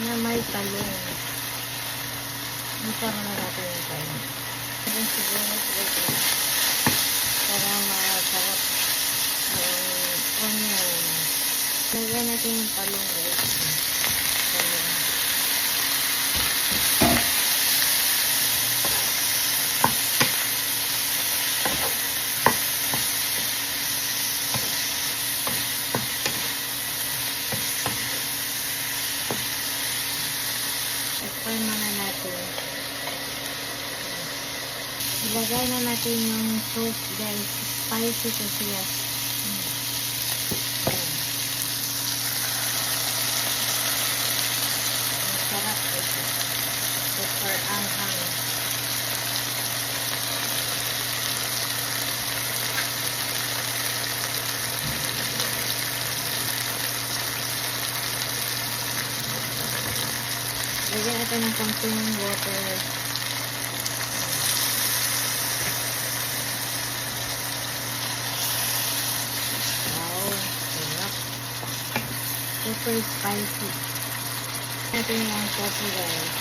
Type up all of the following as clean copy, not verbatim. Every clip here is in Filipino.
na may talong. Isa mo na natin yung talong. Yung sibuyas ulit para masarap yung onion. Lagyan natin yung talong ulit. Talong. Fry muna natin. Ilagay na natin yung sauce guys. Spicy kasi yan. Masarap ito. Super anghang. Lagyan natin ng konting water. Wow, sarap. Super spicy. Natin yung coffee guys.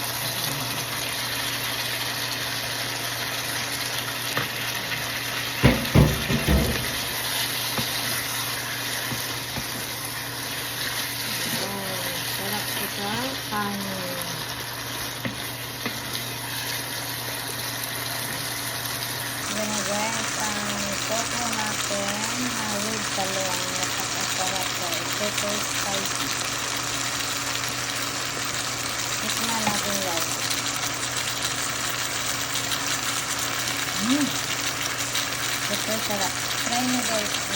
Wow, sarap ito. Kanin. Yan guys, ang coco natin with talong. Napakasarap po. Super spicy. Tikman natin guys. Super sarap. Try nyo guys.